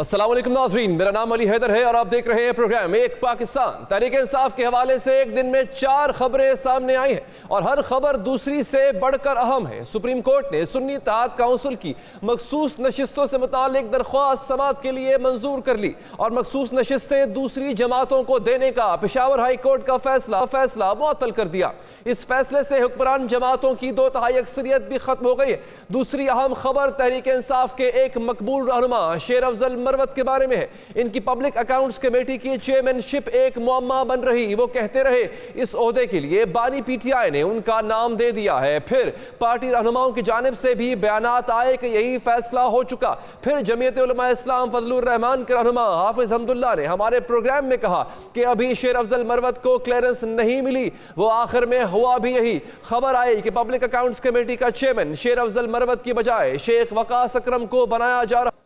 अस्सलाम वालेकुम नाज़रीन, मेरा नाम अली हैदर है और आप देख रहे हैं प्रोग्राम एक पाकिस्तान। तहरीक इंसाफ के हवाले से एक दिन में 4 खबरें सामने आई हैं और हर खबर दूसरी से बढ़कर अहम है। सुप्रीम कोर्ट ने सुन्नी इत्तेहाद काउंसिल की मखसूस नशिस्तों से मुतालिक दरख्वास्त समाअत के लिए मंजूर कर ली और मखसूस नशिस्तें दूसरी जमातों को देने का पेशावर हाई कोर्ट का फैसला मुअत्तल कर दिया। इस फैसले से हुक्मरान जमातों की 2/3 अक्सरियत भी खत्म हो गई है। दूसरी अहम खबर तहरीक इंसाफ के एक मकबूल रहनुमा शेर अफजल मरवत के बारे में है। इनकी पब्लिक अकाउंट्स कमेटी की चेयरमैनशिप एक मुअम्मा बन रही। वो कहते रहे इस ओहदे के लिए बानी पीटीआई ने उनका नाम दे दिया है। फिर पार्टी रहनुमाओं की जानिब से भी बयानात आए कि यही फैसला हो चुका। फिर जमीयत उलमा इस्लाम फजलुर रहमान के रहनुमा हाफिज हमदुल्ला ने हमारे प्रोग्राम में कहा कि अभी शेर अफजल मरवत को क्लियरेंस नहीं मिली। वो आखिर में हुआ भी यही। खबर आई कि पब्लिक अकाउंट्स कमेटी का चेयरमैन शेर अफजल मरवत की बजाय शेख वकास अकरम को बनाया जा रहा।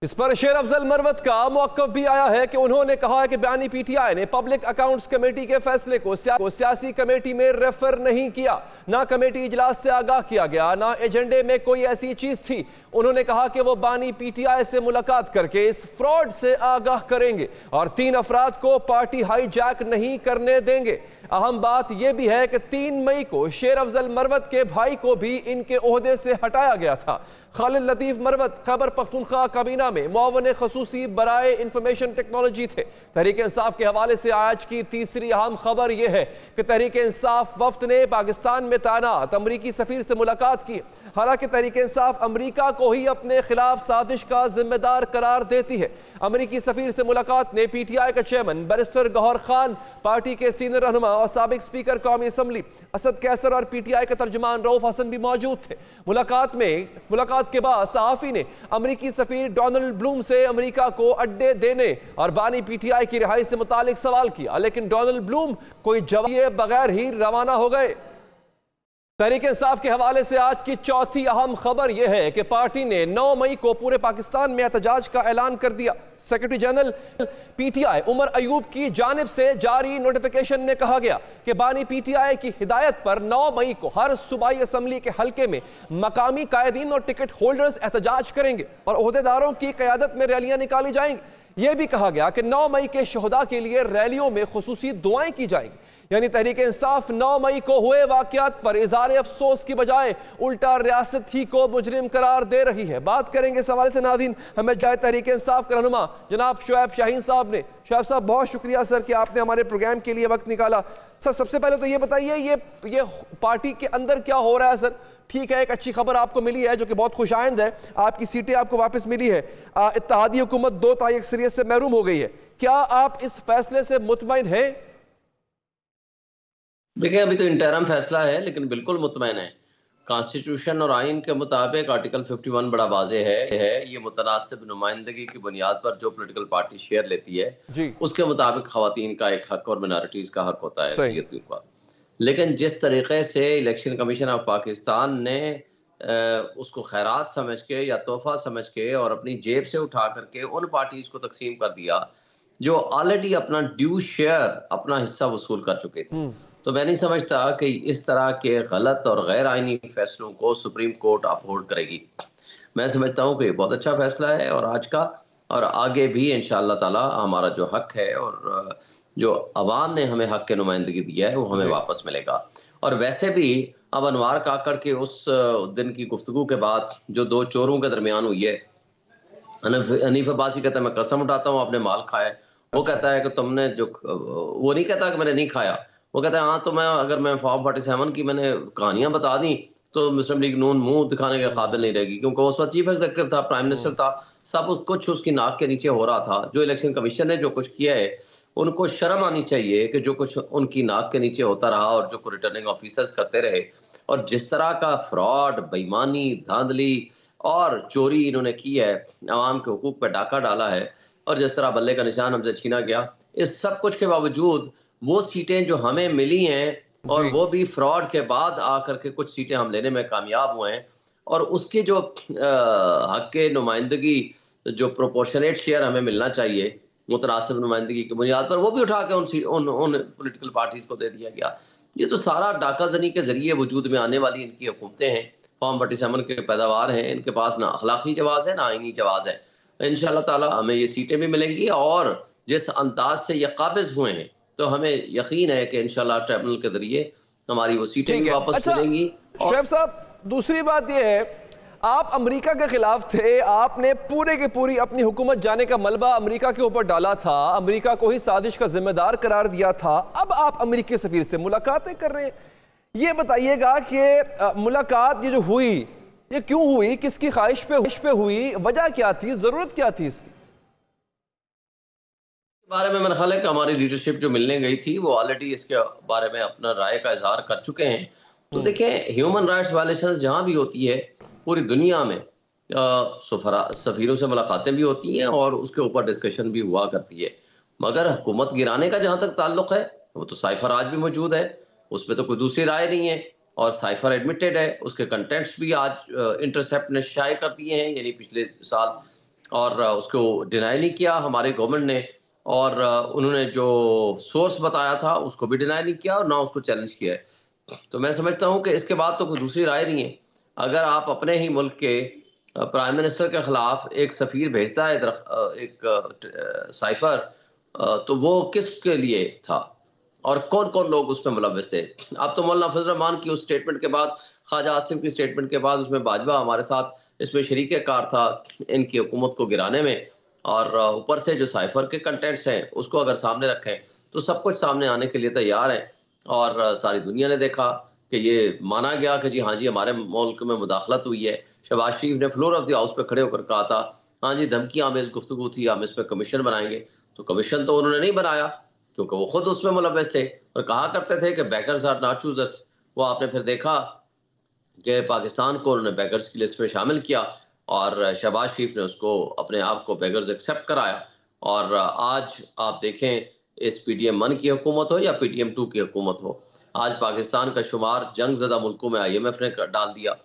इस पर शेर अफजल मरवत का मौक़िफ़ भी आया है कि उन्होंने कहा है कि बयानी पीटीआई ने पब्लिक अकाउंट्स कमेटी के फैसले को सियासी कमेटी में रेफर नहीं किया। ना कमेटी इजलास से आगाह किया गया, ना एजेंडे में कोई ऐसी चीज थी। उन्होंने कहा कि वो बानी पीटीआई से मुलाकात करके इस फ्रॉड से आगाह करेंगे और 3 अफराद को पार्टी हाईजैक नहीं करने देंगे। अहम बात यह भी है कि 3 मई को शेर अफजल मरवत के भाई को भी इनके ओहदे से हटाया गया था। खालिद लतीफ़ मरवत खैबर पख्तूनख्वा काबीना में मुआवन खसूसी बराए इंफॉर्मेशन टेक्नोलॉजी थे। तहरीक इंसाफ के हवाले से आज की तीसरी अहम खबर यह है कि तहरीक इंसाफ वफ्द ने पाकिस्तान में तैनात अमरीकी सफीर से मुलाकात की। हालांकि तहरीक इंसाफ अमरीका को ही अपने खिलाफ साजिश का जिम्मेदार करार देती है। अमरीकी सफीर से मुलाकात में पीटीआई का chairman barrister Gohar Khan, party के सीनियर रहनुमा और साबिक स्पीकर कौमी असम्बली असद कैसर और पीटीआई के तर्जुमान रऊफ हसन भी मौजूद थे। मुलाकात के बाद सहाफी ने अमरीकी सफीर डोनाल्ड ब्लूम से अमरीका को अड्डे देने और बानी पीटीआई की रिहाई से मुतालिक सवाल किया, लेकिन डोनाल्ड ब्लूम कोई जवाब दिए बगैर ही रवाना हो गए। तहरीक इंसाफ के हवाले से आज की चौथी अहम खबर यह है कि पार्टी ने 9 मई को पूरे पाकिस्तान में एहतजाज का ऐलान कर दिया। Secretary general PTI Omar Ayub की जानिब से जारी नोटिफिकेशन में कहा गया कि बानी पीटीआई की हिदायत पर 9 मई को हर सूबाई असम्बली के हल्के में मकामी कायदीन और टिकट होल्डर्स एहतजाज करेंगे और ओहदेदारों की क़यादत में रैलियां निकाली जाएंगी। यह भी कहा गया कि 9 मई के शहदा के लिए रैलियों में खुसूसी दुआएं की जाएंगी। यानी तहरीक इंसाफ 9 मई को हुए वाकयात पर इज़हार अफसोस की बजाय उल्टा रियासत ही को मुजरिम करार दे रही है। बात करेंगे इस हवाले से नाज़रीन, हमें जाए तहरीक इंसाफ के रहनुमा जनाब शुएब शाहीन साहब ने। शुएब साहब, बहुत शुक्रिया सर कि आपने हमारे प्रोग्राम के लिए वक्त निकाला। सर, सबसे पहले तो ये बताइए, ये पार्टी के अंदर क्या हो रहा है सर? ठीक है, एक अच्छी खबर आपको मिली है जो कि बहुत खुशाइंद है, आपकी सीटें आपको वापस मिली है। इत्तेहादी हुकूमत 2/3 अक्सरियत से महरूम हो गई है। क्या आप इस फैसले से मुतमईन हैं? देखिए, अभी तो इंटरम फैसला है, लेकिन बिल्कुल मुतमईन है। कॉन्स्टिट्यूशन और आइन के मुताबिक आर्टिकल 51 बड़ा वाज़ेह है। ये मुतनासिब नुमाइंदगी की बुनियाद पर जो पॉलिटिकल पार्टी शेयर लेती है उसके मुताबिक खवातीन का एक हक और मिनॉरिटीज़ का हक होता है। लेकिन जिस तरीके से इलेक्शन कमीशन ऑफ पाकिस्तान ने उसको खैरात समझ के या तोहफा समझ के और अपनी जेब से उठा करके उन पार्टीज को तकसीम कर दिया जो ऑलरेडी अपना ड्यू शेयर, अपना हिस्सा वसूल कर चुके थे, तो मैं नहीं समझता कि इस तरह के गलत और गैर आइनी फैसलों को सुप्रीम कोर्ट अपहोल्ड करेगी। मैं समझता हूँ कि बहुत अच्छा फैसला है और आज का, और आगे भी इंशाअल्लाह ताला हमारा जो हक है और जो अवाम ने हमें हक के नुमाइंदगी दिया है वो हमें वापस मिलेगा। और वैसे भी अब अनवार काकड़ के उस दिन की गुफ्तगू के बाद जो 2 चोरों के दरमियान हुई है, हनीफ अब्बासी कहता है मैं कसम उठाता हूँ आपने माल खाया है। वो कहता है कि तुमने जो, वो नहीं कहता कि मैंने नहीं खाया, वो कहता है हाँ तो मैं, अगर मैं फॉर्म 47 की मैंने कहानियां बता दी तो मुस्लिम लीग नून मुंह दिखाने के काबिल नहीं रहेगी, क्योंकि उस वक्त चीफ एग्जीक्यूटिव था, प्राइम मिनिस्टर था, सब कुछ उसकी नाक के नीचे हो रहा था। जो इलेक्शन कमीशन ने जो कुछ किया है उनको शर्म आनी चाहिए कि जो कुछ उनकी नाक के नीचे होता रहा और जो रिटर्निंग ऑफिसर्स करते रहे और जिस तरह का फ्रॉड, बेईमानी, धांधली और चोरी इन्होंने की है, आवाम के हुकूक पर डाका डाला है और जिस तरह बल्ले का निशान हमसे छीना गया, इस सब कुछ के बावजूद वो सीटें जो हमें मिली हैं और वो भी फ्रॉड के बाद आकर के कुछ सीटें हम लेने में कामयाब हुए हैं, और उसके जो हक के नुमाइंदगी, जो प्रोपोर्शनेट शेयर हमें मिलना चाहिए मुतनासिब नुमाइंदगी की बुनियाद पर, वो भी उठा के उन पॉलिटिकल पार्टीज को दे दिया गया। ये तो सारा डाकाजनी के जरिए वजूद में आने वाली इनकी हुकूमतें हैं, फॉर्म 47 के पैदावार हैं। इनके पास ना अखलाकी जवाज़ है ना आईनी जवाज़ है। इंशाल्लाह ताला हमें ये सीटें भी मिलेंगी, और जिस अंदाज से ये काबिज हुए हैं तो हमें यकीन है कि इंशाल्लाह ट्रिब्यूनल के जरिए हमारी वो सीटें ठीक भी है। वापस अच्छा मिलेंगी। और शुएब साहब, दूसरी बात यह है, आप अमेरिका के खिलाफ थे, आपने पूरे की पूरी अपनी हुकूमत जाने का मलबा अमेरिका के ऊपर डाला था, अमेरिका को ही साजिश का जिम्मेदार करार दिया था। अब आप अमेरिकी सफीर से मुलाकातें कर रहे हैं, ये बताइएगा कि मुलाकात ये जो हुई ये क्यों हुई, किसकी ख्वाहिश पे हुई, वजह क्या थी, जरूरत क्या थी इसकी? बारे में मेरा ख्याल है कि हमारी लीडरशिप जो मिलने गई थी वो ऑलरेडी इसके बारे में अपना राय का इजहार कर चुके हैं। तो देखें, ह्यूमन राइट्स वायलेशंस जहाँ भी होती है पूरी दुनिया में, सफ़ीरों से मुलाकातें भी होती हैं और उसके ऊपर डिस्कशन भी हुआ करती है। मगर हुकूमत गिराने का जहाँ तक ताल्लुक है, वो तो साइफर आज भी मौजूद है, उसमें तो कोई दूसरी राय नहीं है। और साइफर एडमिटेड है, उसके कंटेंट्स भी आज इंटरसेप्ट ने शाये कर दिए हैं, यानी पिछले साल, और उसको डिनाई नहीं किया हमारे गवर्नमेंट ने, और उन्होंने जो सोर्स बताया था उसको भी डिनाई नहीं किया और ना उसको चैलेंज किया है। तो मैं समझता हूँ कि इसके बाद तो कोई दूसरी राय नहीं है। अगर आप अपने ही मुल्क के प्राइम मिनिस्टर के खिलाफ एक सफ़ीर भेजता है, एक साइफर, तो वो किसके लिए था और कौन कौन लोग उसमें मुलव्वस थे? अब तो मौलाना फजल रहमान की उस स्टेटमेंट के बाद, ख्वाजा आसिम की स्टेटमेंट के बाद, उसमें बाजवा हमारे साथ इसमें शरीक कार था इनकी हुकूमत को गिराने में, और ऊपर से जो साइफर के कंटेंट्स हैं उसको अगर सामने रखें तो सब कुछ सामने आने के लिए तैयार है। और सारी दुनिया ने देखा कि ये माना गया कि जी हाँ जी, हमारे मुल्क में मुदाखलत हुई है। शहबाज शरीफ ने फ्लोर ऑफ द हाउस पे खड़े होकर कहा था, हाँ जी, धमकियां आमेज गुफ्तगू थी, हम इस पर कमीशन बनाएंगे। तो कमीशन तो उन्होंने नहीं बनाया क्योंकि वो खुद उसमें मुलव्वस थे और कहा करते थे कि बैकर्स आर नॉट चूजर्स। वो आपने फिर देखा कि पाकिस्तान को उन्होंने बैकर्स की लिस्ट में शामिल किया और शहबाज शरीफ ने उसको अपने आप को बैकर्स एक्सेप्ट कराया। और आज आप देखें, इस PDM-1 की हुकूमत हो या PDM-2 की हुकूमत हो, आज पाकिस्तान का शुमार जंग ज़दा मुल्कों में IMF ने डाल दिया।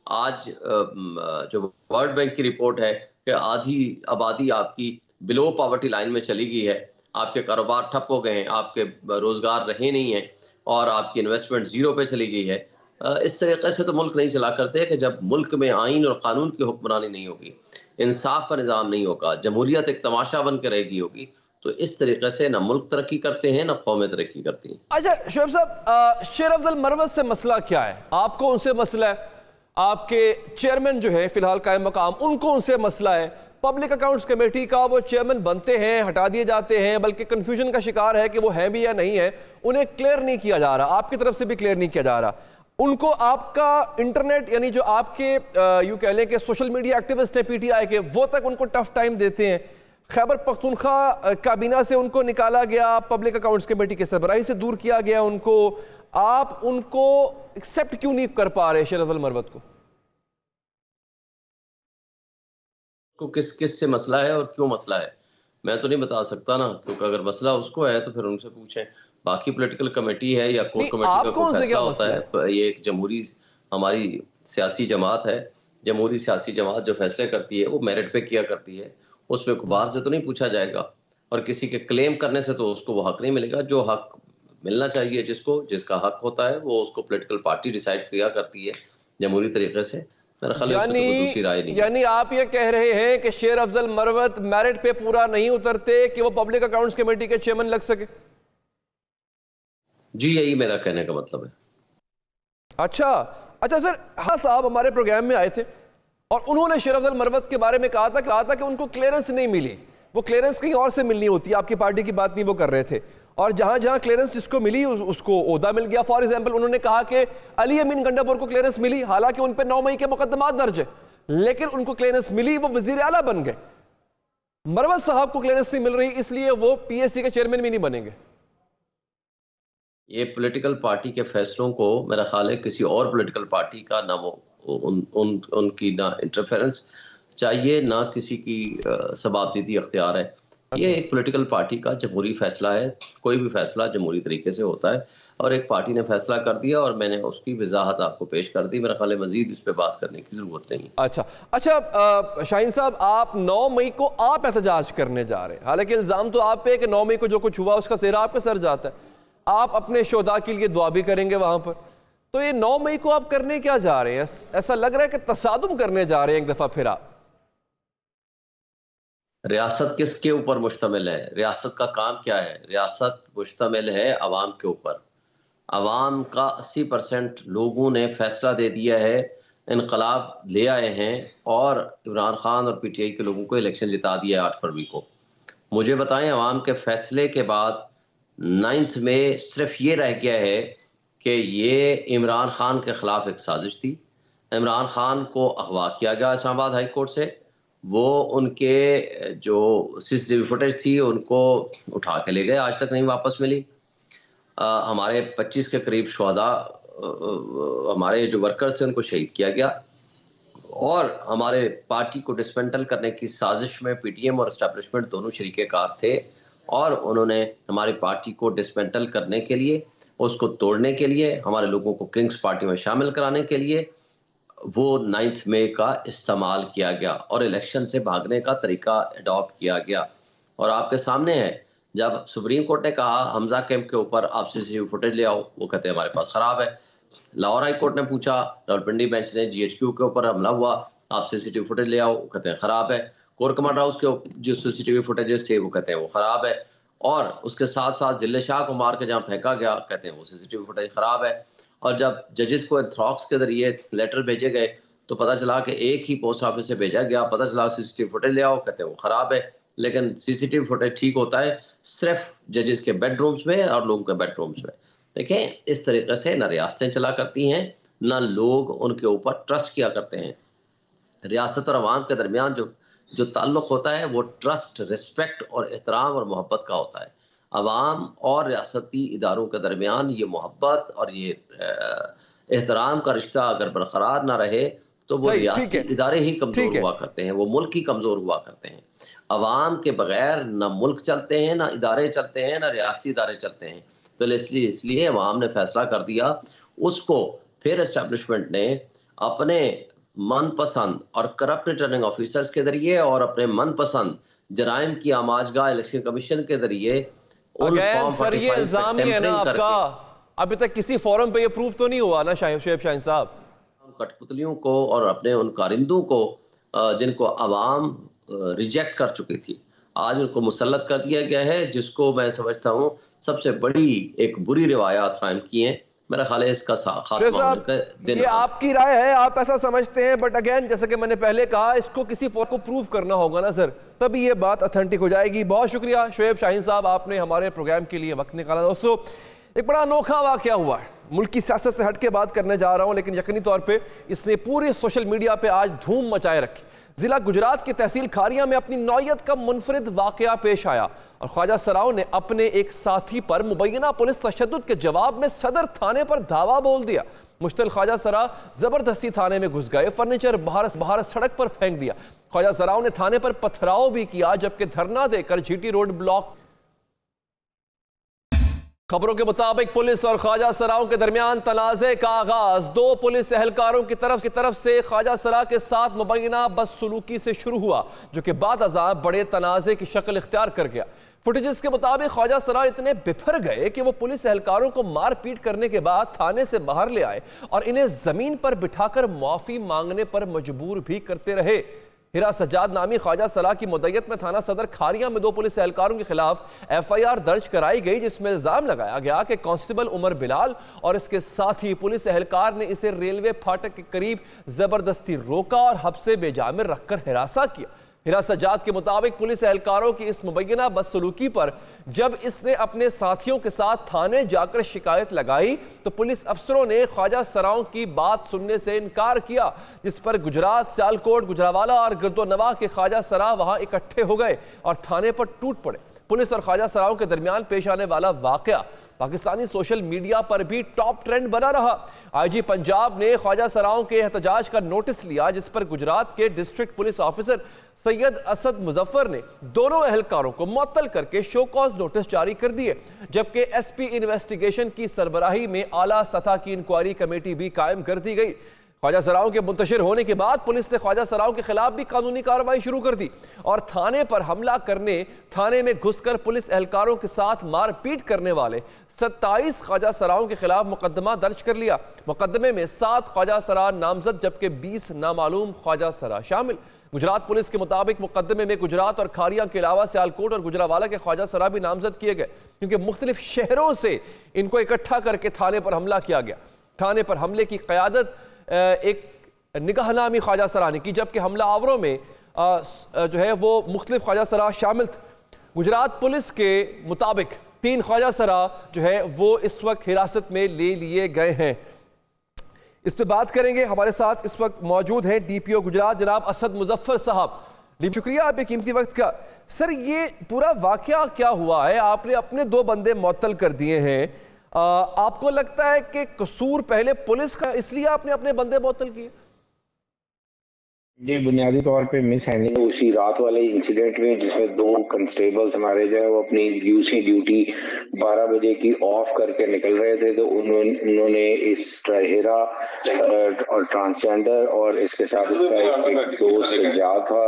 आज जो वर्ल्ड बैंक की रिपोर्ट है कि आधी आबादी आपकी बिलो पॉवर्टी लाइन में चली गई है, आपके कारोबार ठप हो गए हैं, आपके रोज़गार रहे नहीं हैं और आपकी इन्वेस्टमेंट ज़ीरो पे चली गई है। इस तरीके से तो मुल्क नहीं चला करते कि जब मुल्क में आइन और कानून की हुक्मरानी नहीं होगी, इंसाफ का निज़ाम नहीं होगा, जमहूरियत एक तमाशा बन के रहेगी होगी, तो इस तरीके से ना मुल्क तरक्की करते हैं ना कौमें तरक्की करती हैं। अच्छा शुएब साहब, शेर अफजल मरवत से मसला क्या है? आपको उनसे मसला है, आपके चेयरमैन जो है फिलहाल कायम मकाम, उनको उनसे मसला है, पब्लिक अकाउंट्स कमेटी का वो चेयरमैन बनते हैं, हटा दिए जाते हैं, बल्कि कंफ्यूजन का शिकार है कि वो है भी या नहीं है, उन्हें क्लियर नहीं किया जा रहा, आपकी तरफ से भी क्लियर नहीं किया जा रहा। उनको आपका इंटरनेट यानी जो आपके यूं कह लें कि सोशल मीडिया एक्टिविस्ट हैं PTI के, वो तक उनको टफ टाइम देते हैं। खैबर पख्तूनख्वा काबीना से उनको निकाला गया, पब्लिक अकाउंट्स कमेटी के सरबराही से दूर किया गया उनको। आप उनको एक्सेप्ट क्यों नहीं कर पा रहे शेर अफजल मरवत को? किस किस से मसला है और क्यों मसला है, मैं तो नहीं बता सकता ना, क्योंकि अगर मसला उसको है तो फिर उनसे पूछें। बाकी पॉलिटिकल कमेटी है या कोर कमेटी का कोई फैसला होता है, ये एक जमहूरी हमारी सियासी जमात है। जमहूरी सियासी जमात जो फैसले करती है वो मेरिट पे किया करती है, उसमें बाहर से तो नहीं पूछा जाएगा और किसी के क्लेम करने से तो उसको वो हक नहीं मिलेगा। जो हक मिलना चाहिए, जिसका हक होता है, वो उसको पॉलिटिकल पार्टी डिसाइड किया करती है जमहूरी तरीके से। यानी आप ये कह रहे हैं कि शेर अफजल मरवत मेरिट पे पूरा नहीं उतरते कि वो पब्लिक अकाउंट्स कमेटी के चेयरमैन लग सके? जी, यही मेरा कहने का मतलब है। अच्छा सर, हाँ साहब हमारे प्रोग्राम में आए थे और उन्होंने शेर अफजल मरवत के बारे में कहा था कि उनको क्लियरेंस नहीं मिली, वो क्लियरेंस कहीं और से मिलनी होती है, आपकी पार्टी की बात नहीं वो कर रहे थे, और जहां जहां क्लियरेंस जिसको मिली उसको ओहदा मिल गया। फॉर एग्जांपल उन्होंने कहा कि अली अमीन गंडापुर को क्लियरेंस मिली, हालांकि उन पर 9 मई के मुकदमात दर्ज है, लेकिन उनको क्लियरेंस मिली, वो वजीर आला बन गए। मरवत साहब को क्लियरेंस नहीं मिल रही, इसलिए वो PSC के चेयरमैन भी नहीं बनेंगे। ये पॉलिटिकल पार्टी के फैसलों को मेरा ख्याल है किसी और पॉलिटिकल पार्टी का ना उनकी ना इंटरफेरेंस चाहिए, ना किसी की सबाबदीदी अख्तियार है। ये एक पॉलिटिकल पार्टी का जमहूरी फैसला है, कोई भी फैसला जमहूरी तरीके से होता है और एक पार्टी ने फैसला कर दिया और मैंने उसकी वजाहत आपको पेश कर दी। मेरा ख्याल है मजीद इस पे बात करने की जरूरत नहीं। अच्छा शाहीन साहब, आप 9 मई को आप एहतजाज करने जा रहे हैं, हालांकि इल्जाम तो आप पे कि 9 मई को जो कुछ हुआ उसका सेहरा आपके सर जाता है, आप अपने शोधा के लिए दुआ भी करेंगे वहां पर, तो ये 9 मई को आप करने क्या जा रहे हैं? ऐसा लग रहा है कि तसादुम करने जा रहे हैं एक दफा फिर आप। रियासत किसके ऊपर मुश्तमिल है? रियासत का काम क्या है? रियासत मुश्तमिल है अवाम के ऊपर। अवाम का 80% लोगों ने फैसला दे दिया है, इनकलाब ले आए हैं और इमरान खान और पीटीआई के लोगों को इलेक्शन जिता दिया है 8 फरवरी को। मुझे बताएं, अवाम के फैसले के बाद 9th में सिर्फ ये रह गया है कि ये इमरान खान के खिलाफ एक साजिश थी। इमरान खान को अगवा किया गया इस्लामाबाद हाई कोर्ट से। वो उनके जो सीसीटीवी फुटेज थी उनको उठा के ले गए, आज तक नहीं वापस मिली। हमारे 25 के करीब शुहदा हमारे जो वर्कर्स थे उनको शहीद किया गया और हमारे पार्टी को डिसमेंटल करने की साजिश में पीटीएम और एस्टेब्लिशमेंट दोनों शरीके कार थे और उन्होंने हमारी पार्टी को डिसमेंटल करने के लिए, उसको तोड़ने के लिए, हमारे लोगों को किंग्स पार्टी में शामिल कराने के लिए वो 9 मई का इस्तेमाल किया गया और इलेक्शन से भागने का तरीका अडॉप्ट किया गया। और आपके सामने है, जब सुप्रीम कोर्ट ने कहा हमजा कैंप के ऊपर आप सीसीटीवी फुटेज ले आओ, वो कहते हैं हमारे पास खराब है। लाहौर हाई कोर्ट ने पूछा, रावलपिंडी बेंच ने जीएचक्यू के ऊपर हमला हुआ, आप सीसीटीवी फुटेज ले आओ, वो कहते हैं खराब है। कोर कमांडर हाउस के जो सीसीटीवी फुटेजेस थे वो कहते हैं वो खराब है। और उसके साथ साथ जिले शाह को मार के जहाँ फेंका गया, कहते हैं वो सीसीटीवी फुटेज खराब है। और जब जजेस को एंथ्रॉक्स के जरिए लेटर भेजे गए तो पता चला कि एक ही पोस्ट ऑफिस से भेजा गया, पता चला सीसीटीवी फुटेज ले आओ, कहते हैं वो खराब है। लेकिन सीसीटीवी फुटेज ठीक होता है सिर्फ जजेस के बेडरूम्स में और लोगों के बेडरूम्स में। देखें, इस तरीके से ना रियासतें चला करती हैं, ना लोग उनके ऊपर ट्रस्ट किया करते हैं। रियासत और अवाम के दरमियान जो ताल्लुक़ होता है वो ट्रस्ट, रिस्पेक्ट और एहतराम और मोहब्बत का होता है। अवाम और रियासती इदारों के दरमियान ये मोहब्बत और ये एहतराम का रिश्ता अगर बरकरार ना रहे तो वो रियासती इदारे ही कमज़ोर हुआ करते हैं, वो मुल्क ही कमज़ोर हुआ करते हैं। अवाम के बगैर ना मुल्क चलते हैं, ना इदारे चलते हैं, ना रियासती इदारे चलते हैं। तो इसलिए अवाम ने फैसला कर दिया, उसको फिर एस्टेब्लिशमेंट ने अपने मनपसंद और करप्ट रिटर्निंग ऑफिसर्स के जरिए और अपने मनपसंद जराइम की आमाजगाह इलेक्शन कमिशन के जरिए सर, ये इल्जाम ही है ना आपका, अभी तक किसी फोरम पे ये प्रूव तो नहीं हुआ ना शोएब शाहीन साहब? कठपुतलियों को और अपने उन कारिंदों को जिनको अवाम रिजेक्ट कर चुकी थी, आज उनको मुसल्लत कर दिया गया है, जिसको मैं समझता हूँ सबसे बड़ी एक बुरी रिवायात कायम की हैं। मेरा ख्याल है इसका खात्मा होने का दिन। ये आपकी राय है, आप ऐसा समझते हैं, बट अगेन जैसे कि मैंने पहले कहा, इसको किसी फोरम को प्रूव करना होगा ना सर, तभी ये बात ऑथेंटिक हो जाएगी। बहुत शुक्रिया शोएब शाहीन साहब, आपने हमारे प्रोग्राम के लिए वक्त निकाला। दोस्तों, एक बड़ा अनोखा वाकया हुआ है, मुल्क की सियासत से हट के बात करने जा रहा हूं, लेकिन यकीनी तौर पे इसने पूरे सोशल मीडिया पे आज धूम मचाए रखी। जिला गुजरात की तहसील खारिया में अपनी नौयत का मुनफरिद वाकया पेश आया और ख्वाजा सराओं ने अपने एक साथी पर मुबैना पुलिस तशद्दुद के जवाब में सदर थाने पर धावा बोल दिया। मुश्तल ख्वाजा सरा जबरदस्ती थाने में घुस गए, फर्नीचर बाहर सड़क पर फेंक दिया। ख्वाजा सराओं ने थाने पर पथराव भी किया, जबकि धरना देकर जीटी रोड ब्लॉक। खबरों के मुताबिक पुलिस और ख्वाजा सराओं के दरमियान तनाज़े का आगाज दो पुलिस एहलकारों की तरफ से ख्वाजा सरा के साथ मुबैना बदसलूकी से शुरू हुआ, जो कि बाद अज़ां बड़े तनाज़े की शक्ल इख्तियार कर गया। फुटेजेस के मुताबिक ख्वाजा सरा इतने बिफर गए कि वो पुलिस एहलकारों को मार पीट करने के बाद थाने से बाहर ले आए और इन्हें जमीन पर बिठाकर माफी मांगने पर मजबूर भी करते रहे। हिरा सज्जाद नामी ख्वाजा सरा की मुद्दत में थाना सदर खारिया में दो पुलिस एहलकारों के खिलाफ FIR दर्ज कराई गई, जिसमें इल्जाम लगाया गया कि कांस्टेबल उमर बिलाल और इसके साथ ही पुलिस एहलकार ने इसे रेलवे फाटक के करीब जबरदस्ती रोका और हब्से बेजामिर रखकर हिरासा किया। हिरा सज्जाद के मुताबिक पुलिस एहलकारों की इस मुबैना बदसलूकी पर जब इसने अपने साथियों के साथ थाने जाकर शिकायत लगाई तो पुलिस अफसरों ने ख्वाजा सराओं की बात सुनने से इनकार किया, जिस पर गुजरात, सियालकोट, गुजरावाला और गिरदोनवा के ख्वाजा सरा वहां इकट्ठे हो गए और थाने पर टूट पड़े। पुलिस और ख्वाजा सराओं के दरमियान पेश आने वाला वाकया पाकिस्तानी सोशल मीडिया पर भी टॉप ट्रेंड बना रहा। IG पंजाब ने ख्वाजा सराओं के एहतजाज का नोटिस लिया, जिस पर गुजरात के district police officer Syed Asad Muzaffar ने दोनों एहलकारों को मुअत्तल करके शो कॉज नोटिस जारी कर दिए, जबकि SP इन्वेस्टिगेशन की सरबराही में आला सतह की इंक्वायरी कमेटी भी कायम कर दी गई। ख्वाजा सराओं के मुंतशिर होने के बाद पुलिस ने ख्वाजा सराओं के खिलाफ भी कानूनी कार्रवाई शुरू कर दी और थाने पर हमला करने, थाने में घुसकर पुलिस एहलकारों के साथ मारपीट करने वाले 27 ख्वाजा सराओं के खिलाफ मुकदमा दर्ज कर लिया। मुकदमे में 7 ख्वाजा सरा नामजद जबकि 20 नामालूम ख्वाजा सरा शामिल। गुजरात पुलिस के मुताबिक मुकदमे में गुजरात और खारिया के अलावा सियालकोट और गुजरावाला के ख्वाजा सरा भी नामजद किए गए, क्योंकि मुख्तलिफ शहरों से इनको इकट्ठा करके थाने पर हमला किया गया। थाने पर हमले की क़यादत एक निगाहनामी ख्वाजा सरा ने की, जबकि हमला आवरों में जो है वो मुख्तलिफ ख्वाजा सरा शामिल थे। गुजरात पुलिस के मुताबिक 3 ख्वाजा सरा जो है वो इस वक्त हिरासत में ले लिए गए हैं। इस पर बात करेंगे। हमारे साथ इस वक्त मौजूद हैं DPO गुजरात जनाब असद मुजफ्फर साहब। शुक्रिया आपके कीमती वक्त का। सर, ये पूरा वाकया क्या हुआ है? आपने अपने 2 बंदे मुअत्तल कर दिए हैं, आपको लगता है कि कसूर पहले पुलिस का, इसलिए आपने अपने बंदे मुअत्तल किए? जी, बुनियादी तौर पे मिस हैंडलिंग उसी रात वाले इंसिडेंट में, जिसमें 2 कंस्टेबल्स हमारे जो है वो अपनी यूसी ड्यूटी 12 बजे की ऑफ करके निकल रहे थे, तो उन्होंने इस हेरा और ट्रांसजेंडर और इसके साथ उसका एक दोस्त सज्जाद था,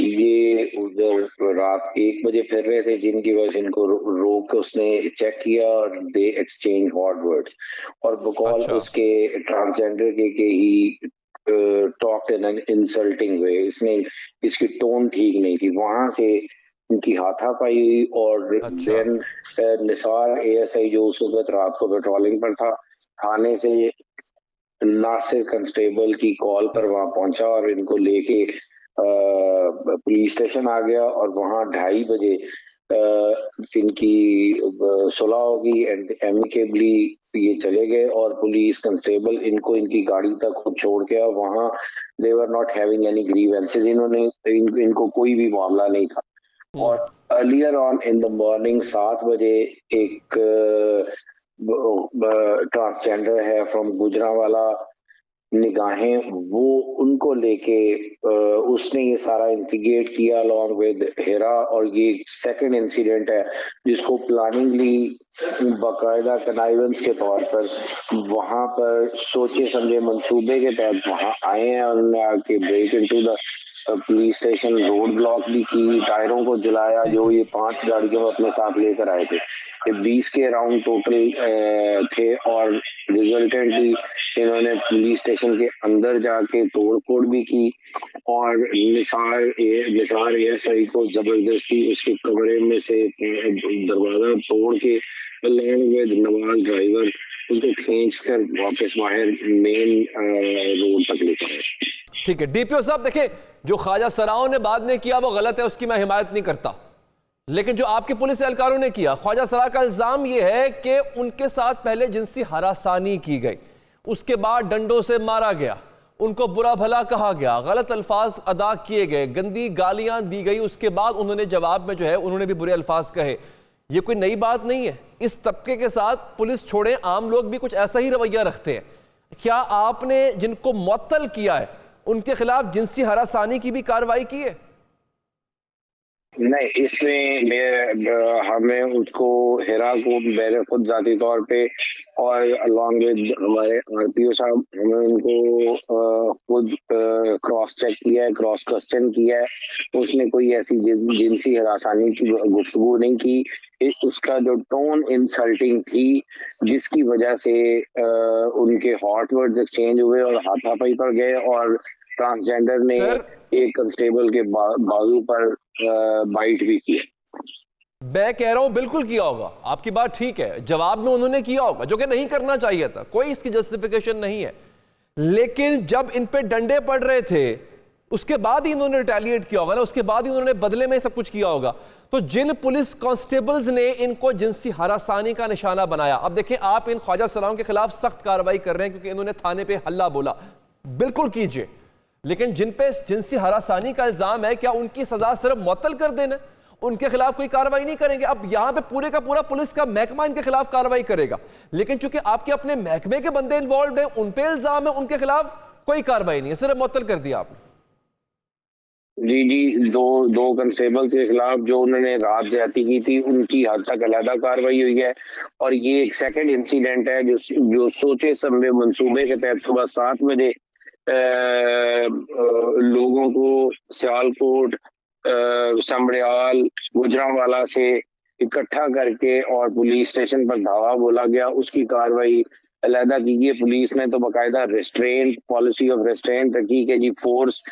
ये उधर रात 1 बजे फिर रहे थे, जिनकी वजह से इनको रोक के उसने चेक किया और दे एक्सचेंज हॉट वर्ड्स, और बकौल उसके ट्रांसजेंडर के ही talk in an insulting way. इसने इसकी टोन ठीक नहीं थी, वहां से इनकी हाथापाई हुई। और देन निसार ASI जो उस वक्त रात को पेट्रोलिंग पर था, थाने से नासिर कांस्टेबल की कॉल पर वहां पहुंचा और इनको लेके पुलिस स्टेशन आ गया, और वहां 2:30 बजे इनकी सुलह होगी एंड एमिकेबली ये चले गए, और पुलिस कांस्टेबल इनको इनकी गाड़ी तक खुद छोड़ के, वहां they were not having any grievances, इनको कोई भी मामला नहीं था। और earlier on in the morning 7 बजे एक ट्रांसजेंडर है फ्रॉम गुजरावाला निगाहें, वो उनको लेके उसने ये सारा इंस्टिगेट किया अलॉन्ग विद हेरा, और ये सेकंड इंसिडेंट है जिसको प्लानिंगली बाकायदा कनाइवेंस के तौर पर वहां पर सोचे समझे मंसूबे के तहत वहां आए हैं, और उन्होंने आके break into the police station, road block भी की, टायरों को जलाया, जो ये 5 गाड़ियों में अपने साथ लेकर आए थे। ये 20 के अराउंड टोटल थे, और रिजल्टेंटली इन्होंने पुलिस स्टेशन के अंदर जाके तोड़फोड़ भी की, और निसार ASI को जबरदस्ती उसके कमरे में से दरवाजा तोड़ के अलॉन्ग विद नवाज ड्राइवर उसको खींच कर वापस बाहर मेन रोड तक लेकर आए। ठीक है DPO साहब, देखें, जो ख्वाजा सराओं ने बाद में किया वो गलत है, उसकी मैं हिमायत नहीं करता, लेकिन जो आपके पुलिस एहलकारों ने किया, ख्वाजा सरा का इल्जाम यह है कि उनके साथ पहले जिनसी हरासानी की गई, उसके बाद डंडों से मारा गया, उनको बुरा भला कहा गया, गलत अल्फाज अदा किए गए, गंदी गालियां दी गई, उसके बाद उन्होंने जवाब में जो है उन्होंने भी बुरे अल्फाज कहे। ये कोई नई बात नहीं है। इस तबके के साथ पुलिस छोड़ें, आम लोग भी कुछ ऐसा ही रवैया रखते हैं। क्या आपने जिनको मुअत्तल किया है उनके खिलाफ जिनसी हरासानी की भी कार्रवाई की है? नहीं, इसमें हमें उसको हेरा को मैंने खुद जाती तौर पे और अलॉन्ग विद हमारे RPO साहब, हमें उनको खुद क्रॉस चेक किया है, क्रॉस क्वेश्चन किया है। उसने कोई ऐसी जिनसी हरासानी की गुफ्तगू नहीं की। उसका जो टोन इंसल्टिंग थी, जिसकी वजह से उनके हॉट वर्ड्स एक्सचेंज हुए और हाथापाई पर गए, और ट्रांसजेंडर ने एक कांस्टेबल के बाजू पर बाइट भी किया। मैं कह रहा हूं बिल्कुल किया होगा, आपकी बात ठीक है, जवाब में उन्होंने किया होगा, जो कि नहीं करना चाहिए था, कोई इसकी जस्टिफिकेशन नहीं है। लेकिन जब इन पे डंडे पड़ रहे थे उसके बाद ही इन्होंने रिटेलिएट किया होगा ना, उसके बाद ही इन्होंने बदले में सब कुछ किया होगा। तो जिन पुलिस कांस्टेबल्स ने इनको जिनसी हरासानी का निशाना बनाया, अब देखें आप इन ख्वाजा सराओं के खिलाफ सख्त कार्रवाई कर रहे हैं क्योंकि इन्होंने थाने पे हल्ला बोला, बिल्कुल कीजिए, लेकिन जिन पे जिनसी हरासानी का इल्जाम है, क्या उनकी सजा सिर्फ मुअत्तल कर देना, उनके खिलाफ कोई कार्रवाई नहीं करेंगे? अब यहां पे पूरे का पूरा पुलिस का महकमा इनके खिलाफ कार्रवाई करेगा, लेकिन चूंकि आपके अपने महकमे के बंदे इन्वॉल्व हैं, उन पे इल्जाम है, उनके खिलाफ कोई कार्रवाई नहीं है, सिर्फ मुअत्तल कर दिया आपने। जी, दो कंस्टेबल के खिलाफ जो उन्होंने रात ज्यादती की थी, उनकी हद तक अलहदा कार्रवाई हुई है। और ये एक सेकंड इंसिडेंट है जो सोचे समझे मंसूबे के तहत सुबह 7 बजे लोगों को सियालकोट, समड़ियाल, गुजरावाला से इकट्ठा करके और पुलिस स्टेशन पर धावा बोला गया। उसकी कार्रवाई अलहदा की है। पुलिस ने तो बाकायदा रेस्ट्रेंट, पॉलिसी ऑफ रेस्ट्रेंट रखी कि जी फोर्स,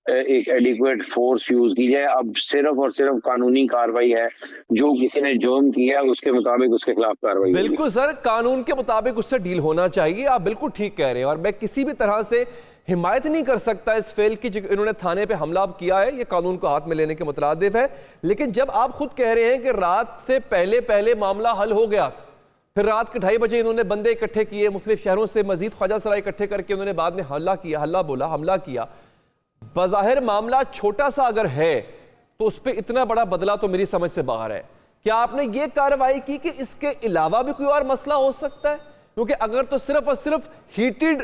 एक एडिक्वेट फोर्स यूज की जाए। अब सिर्फ और सिर्फ कानूनी कार्रवाई है, जो किसी ने जुर्म किया उसके मुताबिक उसके खिलाफ कार्रवाई। बिल्कुल सर, कानून के मुताबिक उससे डील होना चाहिए, आप बिल्कुल ठीक कह रहे हैं। और मैं किसी भी तरह से हिमायत नहीं कर सकता इस फेल की जो इन्होंने थाने पे हमला किया है, ये कानून को हाथ में लेने के मुतरादिफ है। लेकिन जब आप खुद कह रहे हैं कि रात से पहले पहले मामला हल हो गया था, फिर रात के 2:30 बजे इन्होंने बंदे इकट्ठे किए, मुख्तलिफ शहरों से मजीद ख्वाजा सराय इकट्ठे करके उन्होंने बाद में हमला किया। बज़ाहिर मामला छोटा सा अगर है तो उस पर इतना बड़ा बदला तो मेरी समझ से बाहर है। क्या आपने ये कार्रवाई की कि इसके अलावा भी कोई और मसला हो सकता है? क्योंकि अगर तो सिर्फ और सिर्फ हीटेड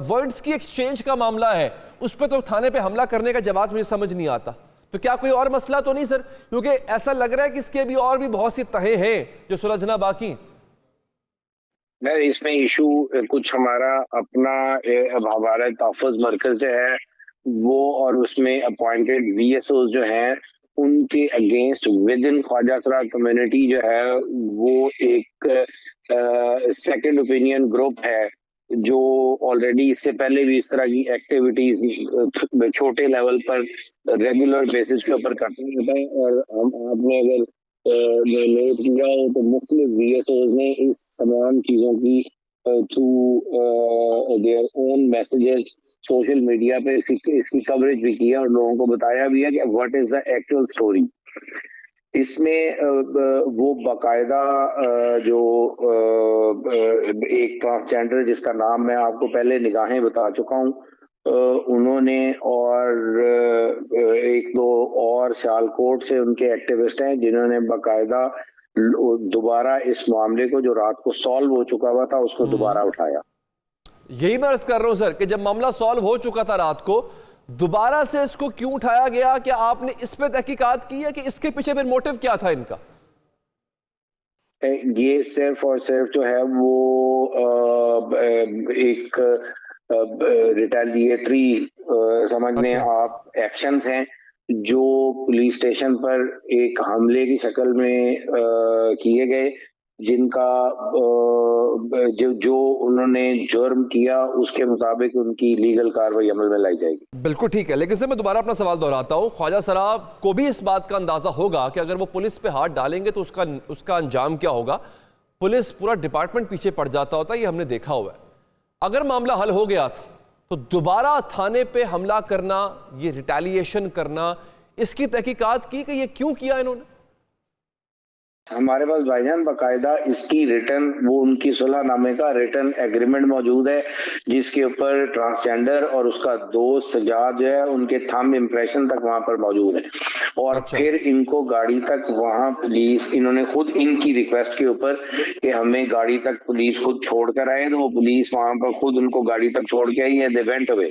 वर्ड्स की एक्सचेंज का मामला है, उस पर तो थाने पे हमला करने का जवाब मुझे समझ नहीं आता। तो क्या कोई और मसला तो नहीं सर? क्योंकि ऐसा लग रहा है कि इसके भी और भी बहुत सी तहें हैं जो सुलझना बाकी। इसमें इशू कुछ हमारा अपना हमारा तहफ़्फ़ुज़ मरकज जो है वो, और उसमें अपॉइंटेड VSOs जो हैं उनके अगेंस्ट विद इन ख्वाजा सरा कम्युनिटी जो है वो एक सेकंड ओपिनियन ग्रुप है, जो ऑलरेडी इससे पहले भी इस तरह की एक्टिविटीज छोटे लेवल पर रेगुलर बेसिस के ऊपर करते रहता है। और आपने अगर नोट किया हो तो मुख्तलिफ VSOs ने इस तमाम चीज़ों की through their own messages social media पे इसकी कवरेज भी किया और लोगों को बताया भी है कि what is the actual story. इसमें वो बाकायदा जो एक ट्रांसजेंडर जिसका नाम मैं आपको पहले निगाहें बता चुका हूँ, उन्होंने और एक दो और सियालकोट से उनके एक्टिविस्ट हैं जिन्होंने बाकायदा दोबारा इस मामले को जो रात को सॉल्व हो चुका हुआ था उसको दोबारा उठाया। यही मैं अर्ज कर रहा हूं सर कि जब मामला सॉल्व हो चुका था रात को, दोबारा से इसको क्यों उठाया गया? कि आपने इस पे तहकीकात की है कि इसके पीछे फिर मोटिव क्या था इनका? ये सिर्फ और सिर्फ जो है वो एक रिटेलिएटरी समझने आप एक्शंस हैं जो पुलिस स्टेशन पर एक हमले की शक्ल में किए गए, जिनका जो उन्होंने जुर्म किया उसके मुताबिक उनकी लीगल कार्रवाई अमल में लाई जाएगी। बिल्कुल ठीक है, लेकिन सर मैं दोबारा अपना सवाल दोहराता हूँ। ख्वाजा सरा को भी इस बात का अंदाजा होगा कि अगर वो पुलिस पे हाथ डालेंगे तो उसका अंजाम क्या होगा। पुलिस पूरा डिपार्टमेंट पीछे पड़ जाता होता है, ये हमने देखा हुआ है। अगर मामला हल हो गया था तो दोबारा थाने पे हमला करना, ये रिटेलिएशन करना, इसकी तहकीकात की कि ये क्यों किया इन्होंने? हमारे पास भाईजान बाकायदा इसकी रिटर्न, वो उनकी सुलहनामे का रिटर्न एग्रीमेंट मौजूद है जिसके ऊपर ट्रांसजेंडर और उसका दोस्त सजाद जो है उनके थंब इम्प्रेशन तक वहां पर मौजूद है। और फिर इनको गाड़ी तक वहां पुलिस, इन्होंने खुद इनकी रिक्वेस्ट के ऊपर कि हमें गाड़ी तक पुलिस खुद छोड़ कर आए, तो वो पुलिस वहां पर खुद उनको गाड़ी तक छोड़ के आई है। They went away.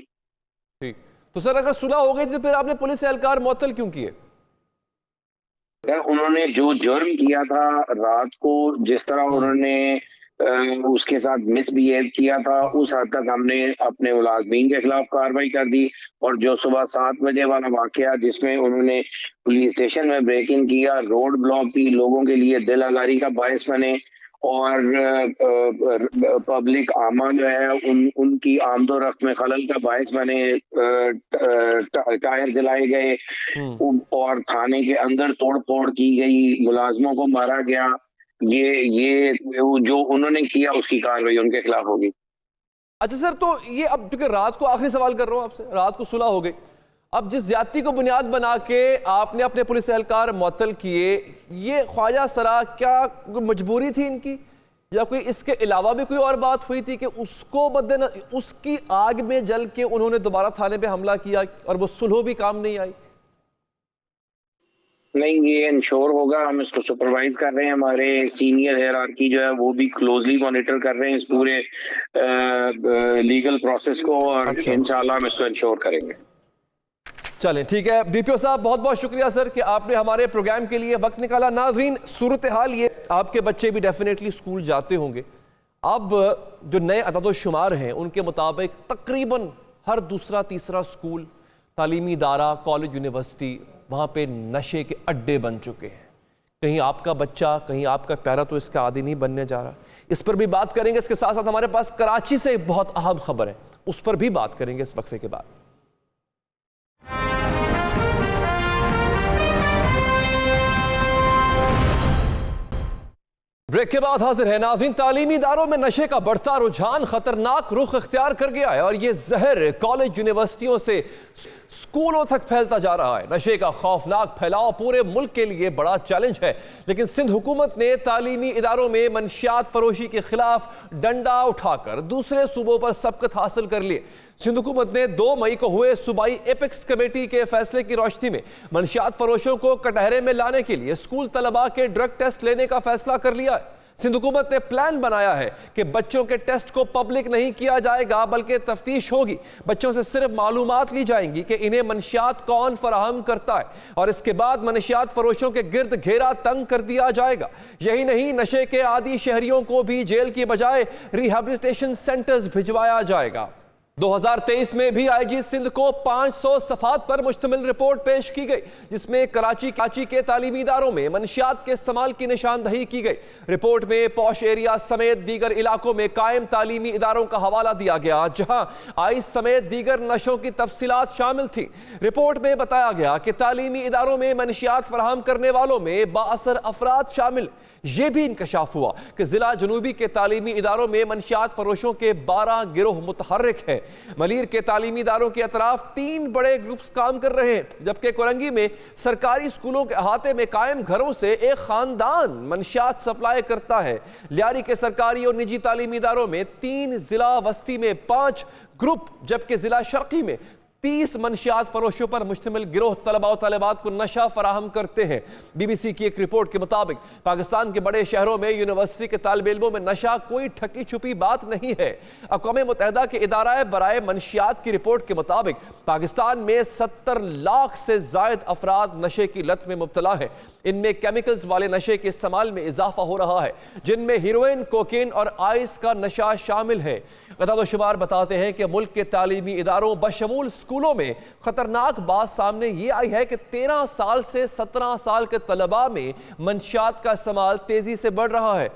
ठीक, तो सर अगर सुलह हो गई तो फिर आपने पुलिस एहलकार मुअत्तल क्यों किए? उन्होंने जो जुर्म किया था रात को, जिस तरह उन्होंने उसके साथ मिसबिहेव किया था, उस हद तक हमने अपने मुलाजमीन के खिलाफ कार्रवाई कर दी। और जो सुबह 7 बजे वाला वाकया जिसमें उन्होंने पुलिस स्टेशन में ब्रेक इन किया, रोड ब्लॉक की, लोगों के लिए दिल आजारी का बायस बने और पब्लिक आमा जो है उनकी आमदोरफ्त में खलल का बायस बने, टायर जलाए गए और थाने के अंदर तोड़ फोड़ की गई, मुलाजमों को मारा गया। ये जो उन्होंने किया उसकी कार्रवाई उनके खिलाफ होगी। अच्छा सर, तो ये अब क्योंकि रात को आखिरी सवाल कर रहा हूं आपसे, रात को सुलह हो गई, अब जिस ज्यादती को बुनियाद बना के आपने अपने पुलिस एहलकार मुअत्तल किए, ये ख्वाजा सरा क्या मजबूरी थी इनकी, या कोई इसके अलावा भी कोई और बात हुई थी कि उसको मद्देनजर उसकी आग में जल के उन्होंने दोबारा थाने पे हमला किया और वो सुलह भी काम नहीं आई? नहीं, ये इंश्योर होगा, हम इसको सुपरवाइज कर रहे हैं। हमारे सीनियर हायरार्की जो है वो भी क्लोजली मॉनिटर कर रहे हैं इस पूरे लीगल प्रोसेस को, और इंशाल्लाह हम इसको इंश्योर करेंगे। चलें ठीक है, DPO साहब बहुत बहुत शुक्रिया सर कि आपने हमारे प्रोग्राम के लिए वक्त निकाला। नाजरीन, सूरत हाल ये, आपके बच्चे भी डेफिनेटली स्कूल जाते होंगे। अब जो नए अदद-ओ-शुमार हैं उनके मुताबिक तकरीबन हर दूसरा तीसरा स्कूल, तालीमी इदारा, कॉलेज, यूनिवर्सिटी, वहाँ पे नशे के अड्डे बन चुके हैं। कहीं आपका बच्चा, कहीं आपका प्यारा तो इसका आदी नहीं बनने जा रहा। इस पर भी बात करेंगे। इसके साथ साथ हमारे पास कराची से बहुत अहम खबर है, उस पर भी बात करेंगे इस वक्फे के बाद। ब्रेक के बाद हाजिर है नाज़रीन। तालीमी इदारों में नशे का बढ़ता रुझान खतरनाक रुख इख्तियार कर गया है और ये जहर कॉलेज यूनिवर्सिटियों से स्कूलों तक फैलता जा रहा है। नशे का खौफनाक फैलाव पूरे मुल्क के लिए बड़ा चैलेंज है, लेकिन सिंध हुकूमत ने तालीमी इदारों में मंशियात फरोशी के खिलाफ डंडा उठाकर दूसरे सूबों पर सबकत हासिल कर लिए। सिंध हुकूमत ने 2 मई को हुए सूबाई एपेक्स कमेटी के फैसले की रोशनी में मंशियात फरोशों को कटहरे में लाने के लिए स्कूल तलबा के ड्रग टेस्ट लेने का फैसला कर लिया है। सिंध हुकूमत ने प्लान बनाया है कि बच्चों के टेस्ट को पब्लिक नहीं किया जाएगा, बल्कि तफ्तीश होगी। बच्चों से सिर्फ मालूमात ली जाएंगी कि इन्हें मंशियात कौन फराहम करता है और इसके बाद मंशियात फरोशों के गिर्द घेरा तंग कर दिया जाएगा। यही नहीं, नशे के आदी शहरियों को भी जेल की बजाय रिहैबिलिटेशन सेंटर्स भिजवाया जाएगा। 2023 में भी आईजी सिंध को 500 सफ़ात पर मुश्तमिल रिपोर्ट पेश की गई, जिसमें कराची के तालीमी इदारों में मंशियात के इस्तेमाल की निशानदही की गई। रिपोर्ट में पॉश एरिया समेत दीगर इलाकों में कायम तालीमी इदारों का हवाला दिया गया, जहां आइस समेत दीगर नशों की तफसीलात शामिल थी। रिपोर्ट में बताया गया कि तालीमी इदारों में मंशियात फराहम करने वालों में बाअसर अफराद शामिल। यह भी इंकशाफ हुआ कि जिला जनूबी के तालीमी इदारों में मंशियात फरोशों के 12 गिरोह मुतहर्रिक हैं। मलीर के तालीमी इदारों के अतराफ 3 बड़े ग्रुप्स काम कर रहे हैं, जबकि कोरंगी में सरकारी स्कूलों के अहाते में कायम घरों से एक खानदान मंशियात सप्लाई करता है। लियारी के सरकारी और निजी तालीमी इदारों में 3, जिला वस्ती में 5 ग्रुप, जबकि जिला शर्की में 30 मंशियात फरोशों पर मुश्तमिल गिरोह तलबा और तालिबात को नशा फराहम करते हैं। BBC की एक रिपोर्ट के मुताबिक पाकिस्तान के बड़े शहरों में यूनिवर्सिटी के तालिब इल्मों में नशा कोई ठकी छुपी बात नहीं है। अक़वाम मुत्तहिदा के इदारा बराए मंशियात की रिपोर्ट के मुताबिक पाकिस्तान में 70 लाख से जायद अफराद नशे की लत में मुब्तला है। इनमें केमिकल्स वाले नशे के इस्तेमाल में इजाफा हो रहा है, जिनमें हीरोइन, कोकेन और आइस का नशा शामिल है। शुमार बताते हैं कि मुल्क के तालीमी इदारों बशमूल स्कूलों में खतरनाक बात सामने ये आई है कि 13 साल से 17 साल के तलबा में मंशियात का इस्तेमाल तेजी से बढ़ रहा है,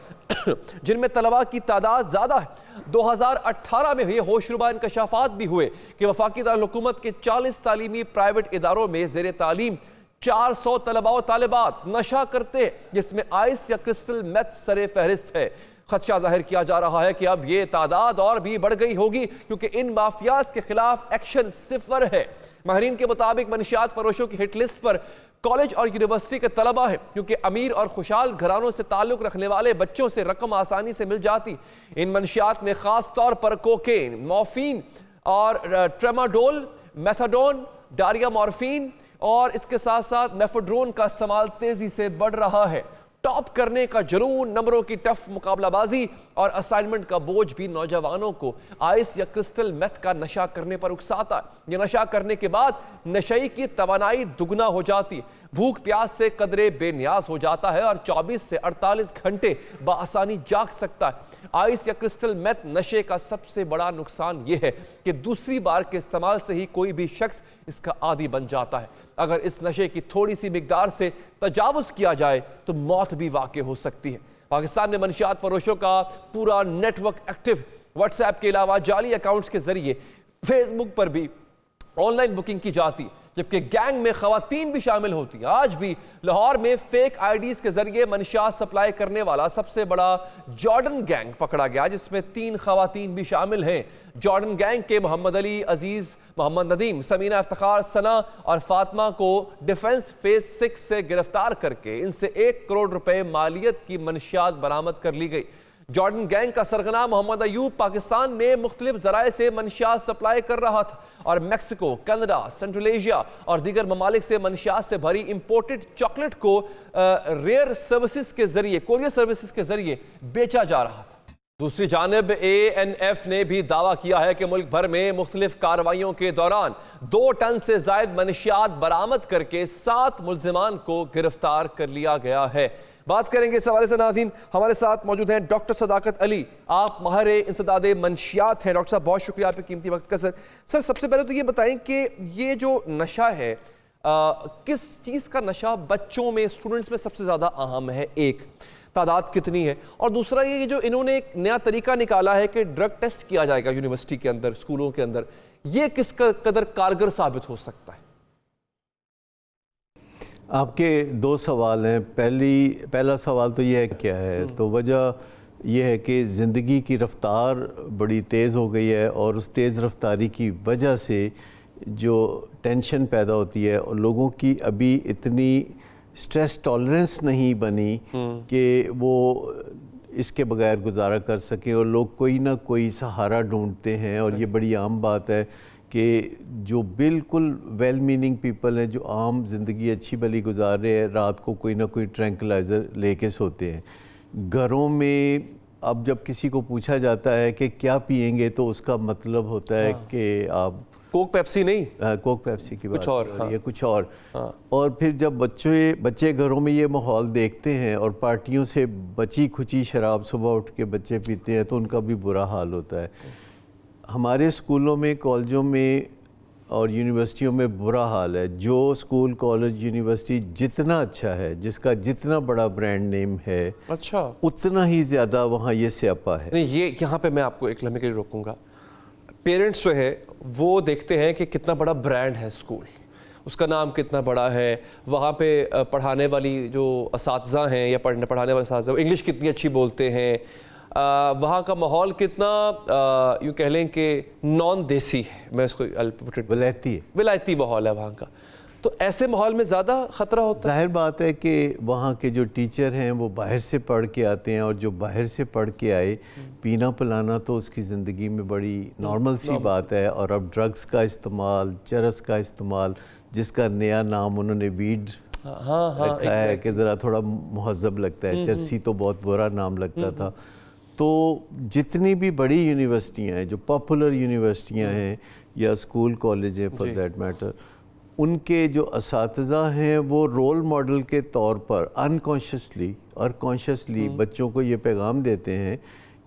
जिनमें तलबा की तादाद ज्यादा है। 2018 में हुए होशरुबा इंकशाफात भी हुए कि वफाकी दारुल हुकूमत के 40 तालीमी प्राइवेट इदारों में ज़ेरे तालीम 400 तलबा और तालिबात नशा करते हैं, जिसमें आइस या क्रिस्टल मेथ सरे फहरिस्त है। खदशा जाहिर किया जा रहा है कि अब ये तादाद और भी बढ़ गई होगी, क्योंकि इन माफियाज के खिलाफ एक्शन सिफर है। माहिरीन के मुताबिक मंशियात फरोशों की हिट लिस्ट पर कॉलेज और यूनिवर्सिटी के तलबा हैं, क्योंकि अमीर और खुशहाल घरानों से ताल्लुक रखने वाले बच्चों से रकम आसानी से मिल जाती। इन मंशियात में खास तौर पर कोकेन, मॉर्फिन और ट्रेमाडोल, मेथाडोन, डारिया मॉर्फिन और इसके साथ साथ मेफेड्रोन का इस्तेमाल तेजी से बढ़ रहा है। टॉप करने का जुनून, नंबरों की टफ मुकाबलाबाजी और असाइनमेंट का बोझ भी नौजवानों को आइस या क्रिस्टल मेथ का नशा करने पर उकसाता है। यह नशा करने के बाद नशई की तवानाई दुगना हो जाती, भूख प्यास से कदरे बेनियाज हो जाता है और 24 से 48 घंटे बाआसानी जाग सकता है। आइस या क्रिस्टल मेथ नशे का सबसे बड़ा नुकसान यह है कि दूसरी बार के इस्तेमाल से ही कोई भी शख्स इसका आदी बन जाता है। अगर इस नशे की थोड़ी सी मिकदार से तजावुज किया जाए तो मौत भी वाक़ई हो सकती है। पाकिस्तान में मंशियात फरोशों का पूरा नेटवर्क एक्टिव, व्हाट्सएप के अलावा जाली अकाउंट्स के जरिए फेसबुक पर भी ऑनलाइन बुकिंग की जाती, जबकि गैंग में खवातीन भी शामिल होती हैं। आज भी लाहौर में फेक आईडीज के जरिए मंशियात सप्लाई करने वाला सबसे बड़ा जॉर्डन गैंग पकड़ा गया, जिसमें 3 खवातीन भी शामिल हैं। जॉर्डन गैंग के मोहम्मद अली, अजीज, मोहम्मद नदीम, समीना इफ्तिखार, सना और फातिमा को डिफेंस फेज 6 से गिरफ्तार करके इनसे 1 करोड़ रुपए मालियत की मंशियात बरामद कर ली गई। जॉर्डन गैंग का सरगना मोहम्मद अयूब पाकिस्तान में मुख्तलिफ जराए से मंशियात सप्लाई कर रहा था और मैक्सिको, कनाडा, सेंट्रल एशिया और दीगर ममालिक से मंशियात से भरी इंपोर्टेड चॉकलेट को रेयर सर्विसेज के जरिए, कोरियर सर्विसेज के जरिए बेचा जा रहा था। दूसरी जानिब ANF ने भी दावा किया है कि मुल्क भर में मुख्तलिफ कार्रवाइयों के दौरान 2 टन से जायद मंशियात बरामद करके 7 मुल्जिमान को गिरफ्तार कर लिया गया है। बात करेंगे इस हवाले से नाज़रीन, हमारे साथ मौजूद हैं डॉक्टर सदाकत अली, आप माहिर इंसदाद मंशियात हैं। डॉक्टर साहब बहुत शुक्रिया आपके कीमती वक्त का। सर सबसे पहले तो ये बताएं कि ये जो नशा है किस चीज़ का नशा बच्चों में, स्टूडेंट्स में सबसे ज़्यादा अहम है? एक, तादाद कितनी है, और दूसरा ये जो इन्होंने एक नया तरीका निकाला है कि ड्रग टेस्ट किया जाएगा यूनिवर्सिटी के अंदर, स्कूलों के अंदर, ये किस कदर कारगर साबित हो सकता है? आपके दो सवाल हैं। पहला सवाल तो यह है क्या है, तो वजह यह है कि ज़िंदगी की रफ़्तार बड़ी तेज़ हो गई है और उस तेज़ रफ्तारी की वजह से जो टेंशन पैदा होती है और लोगों की अभी इतनी स्ट्रेस टॉलरेंस नहीं बनी कि वो इसके बगैर गुजारा कर सकें, और लोग कोई ना कोई सहारा ढूंढते हैं। और ये बड़ी आम बात है कि जो बिल्कुल वेल मीनिंग पीपल हैं, जो आम ज़िंदगी अच्छी भली गुजार रहे हैं, रात को कोई ना कोई ट्रैंक्विलाइज़र लेके सोते हैं। घरों में अब जब किसी को पूछा जाता है कि क्या पिएंगे, तो उसका मतलब होता है कि आप कोक पेप्सी नहीं, कोक पेप्सी की बात कुछ और, हो रही है, कुछ और। और फिर जब बच्चे घरों में ये माहौल देखते हैं और पार्टियों से बची खुची शराब सुबह उठ के बच्चे पीते हैं, तो उनका भी बुरा हाल होता है। हमारे स्कूलों में, कॉलेजों में और यूनिवर्सिटियों में बुरा हाल है। जो स्कूल, कॉलेज, यूनिवर्सिटी जितना अच्छा है, जिसका जितना बड़ा ब्रांड नेम है, अच्छा, उतना ही ज़्यादा वहाँ ये स्यापा है। नहीं, ये यहाँ पे मैं आपको एक लम्हे के लिए रोकूंगा। पेरेंट्स जो है वो देखते हैं कि कितना बड़ा ब्रांड है स्कूल, उसका नाम कितना बड़ा है, वहाँ पे पढ़ाने वाली जो असातिज़ा हैं या पढ़ाने वाले असातिज़ा इंग्लिश कितनी अच्छी बोलते हैं, वहाँ का माहौल कितना यूँ कह लें कि नॉन देसी है, मैं इसको विलायती माहौल है वहाँ का। तो ऐसे माहौल में ज़्यादा ख़तरा होता है। जाहिर बात है कि वहाँ के जो टीचर हैं वो बाहर से पढ़ के आते हैं, और जो बाहर से पढ़ के आए, पीना पिलाना तो उसकी ज़िंदगी में बड़ी नॉर्मल सी बात है। और अब ड्रग्स का इस्तेमाल, चरस का इस्तेमाल, जिसका नया नाम उन्होंने वीड रखा है कि ज़रा थोड़ा मुहज़्ज़ब लगता है, चरसी तो बहुत बुरा नाम लगता था। तो जितनी भी बड़ी यूनिवर्सिटियाँ हैं, जो पॉपुलर यूनिवर्सिटियाँ हैं या स्कूल, कॉलेज हैं फॉर दैट मैटर, उनके जो असातिज़ा हैं वो रोल मॉडल के तौर पर अनकॉन्शियसली और कॉन्शियसली बच्चों को ये पैगाम देते हैं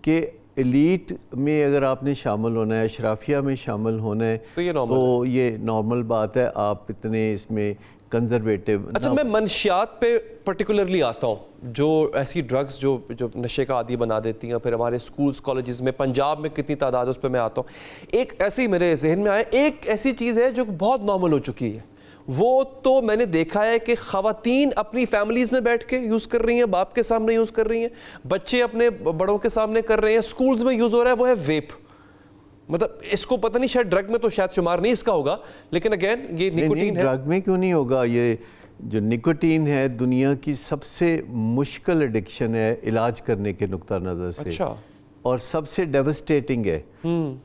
कि एलीट में अगर आपने शामिल होना है, अशराफिया में शामिल होना है, तो ये नॉर्मल बात है। आप इतने इसमें कंजर्वेटिव। अच्छा, मैं मनशियात पे पर्टिकुलरली आता हूँ, जो ऐसी ड्रग्स जो नशे का आदी बना देती हैं, फिर हमारे स्कूल्स, कॉलेजेस में, पंजाब में कितनी तादाद है, उस पर मैं आता हूँ। एक ऐसे ही मेरे जहन में आया, एक ऐसी चीज़ है जो बहुत नॉर्मल हो चुकी है, वो तो मैंने देखा है कि ख़वातीन अपनी फैमिलीज़ में बैठ के यूज़ कर रही हैं, बाप के सामने यूज़ कर रही हैं, बच्चे अपने बड़ों के सामने कर रहे हैं, स्कूल्स में यूज़ हो रहा है, वो है वेप। मतलब इसको पता नहीं, शायद ड्रग में तो शायद शुमार नहीं इसका होगा, लेकिन अगेन ये निकोटीन है। ड्रग में क्यों नहीं होगा? ये जो निकोटीन है दुनिया की सबसे मुश्किल एडिक्शन है इलाज करने के नुक्ता नज़र से। अच्छा। और सबसे डेवस्टेटिंग है।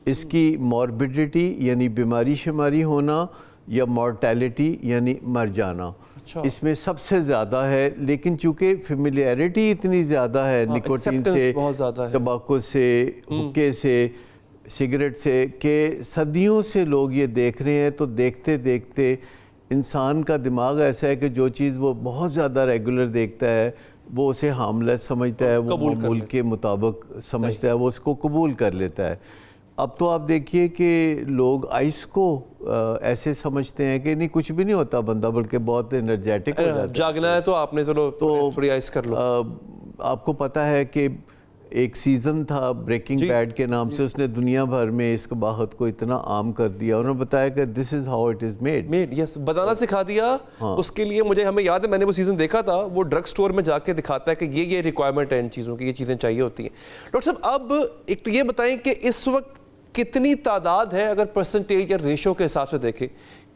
इसकी मॉर्बिडिटी यानी बीमारी शुमारी होना या मॉर्टेलिटी यानी मर जाना, अच्छा, इसमें सबसे ज़्यादा है। लेकिन चूँकि फेमिलियरिटी इतनी ज़्यादा है निकोटीन से, तंबाकू से, हुक्के से, सिगरेट से, कि सदियों से लोग ये देख रहे हैं, तो देखते देखते इंसान का दिमाग ऐसा है कि जो चीज़ वो बहुत ज़्यादा रेगुलर देखता है वो उसे हार्मलेस समझता है, वो मामूल के मुताबिक समझता है, वो उसको कबूल कर लेता है। अब तो आप देखिए कि लोग आइस को ऐसे समझते हैं कि नहीं कुछ भी नहीं होता, बंदा बल्कि बहुत एनर्जेटिक हो जाता है। जागना है तो आपने चलो तो थोड़ी आइस कर लो। आपको पता है कि एक सीज़न था ब्रेकिंग बैड के नाम से, उसने दुनिया भर में इस बात को इतना आम कर दिया। उन्होंने बताया कि this is how it is made, yes, बताना सिखा दिया। उसके लिए हमें याद है, मैंने वो सीज़न देखा था, वो ड्रग स्टोर में जाके दिखाता है कि ये रिक्वायरमेंट है इन चीज़ों की, ये चीज़ें चाहिए होती हैं। डॉक्टर साहब, अब एक तो ये बताएं कि इस वक्त कितनी तादाद है, अगर परसेंटेज या रेशो के हिसाब से देखें,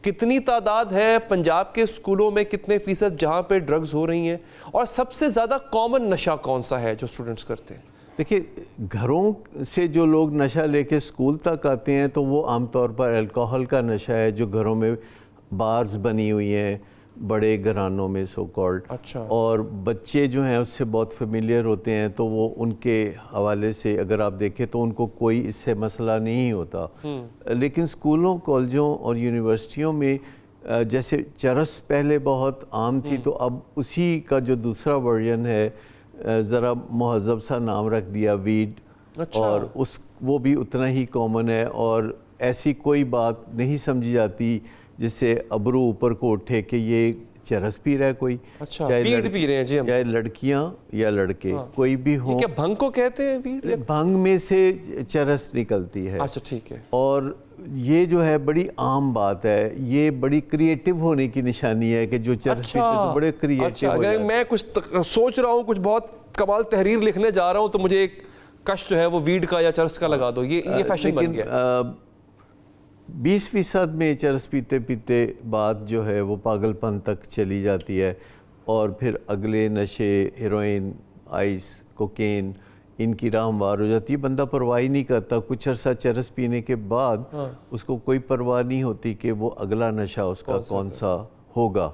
कितनी तादाद है पंजाब के स्कूलों में, कितने फीसद जहाँ पे ड्रग्स हो रही हैं, और सबसे ज़्यादा कॉमन नशा कौन सा है जो स्टूडेंट्स करते हैं? देखिए, घरों से जो लोग नशा लेके स्कूल तक आते हैं तो वो आमतौर पर अल्कोहल का नशा है, जो घरों में बार्स बनी हुई हैं बड़े घरानों में सो कॉल्ड। अच्छा। और बच्चे जो हैं उससे बहुत फेमिलियर होते हैं, तो वो उनके हवाले से अगर आप देखें तो उनको कोई इससे मसला नहीं होता। लेकिन स्कूलों, कॉलेजों और यूनिवर्सिटियों में जैसे चरस पहले बहुत आम थी, तो अब उसी का जो दूसरा वर्जन है, ज़रा मुहज़्ज़ब सा नाम रख दिया, वीड। अच्छा। और वो भी उतना ही कॉमन है, और ऐसी कोई बात नहीं समझी जाती जिससे अबरू ऊपर को उठे कि ये चरस पी रहा है कोई, अच्छा, वीड पी रहे हैं जी हम। चाहे लड़कियां या लड़के, कोई भी हो। क्या भंग को कहते हैं वीड? भंग में से चरस निकलती है। अच्छा, ठीक है। और ये जो है बड़ी आम बात है, ये बड़ी क्रिएटिव होने की निशानी है कि जो चरस पीते हैं तो बड़े क्रिएटिव हो जाते हैं। मैं कुछ सोच रहा हूँ, कुछ बहुत कमाल तहरीर लिखने जा रहा हूँ, तो मुझे एक कष्ट जो है वो वीड का या चरस का लगा दो, ये फैशन बन गया। 20% में चरस पीते पीते बात जो है वो पागलपन तक चली जाती है, और फिर अगले नशे, हेरोइन, आइस, कोकेन, इनकी राह हमवार हो जाती है। बंदा परवाह ही नहीं करता, कुछ अर्सा चरस पीने के बाद उसको कोई परवाह नहीं होती कि वो अगला नशा उसका कौन सा होगा।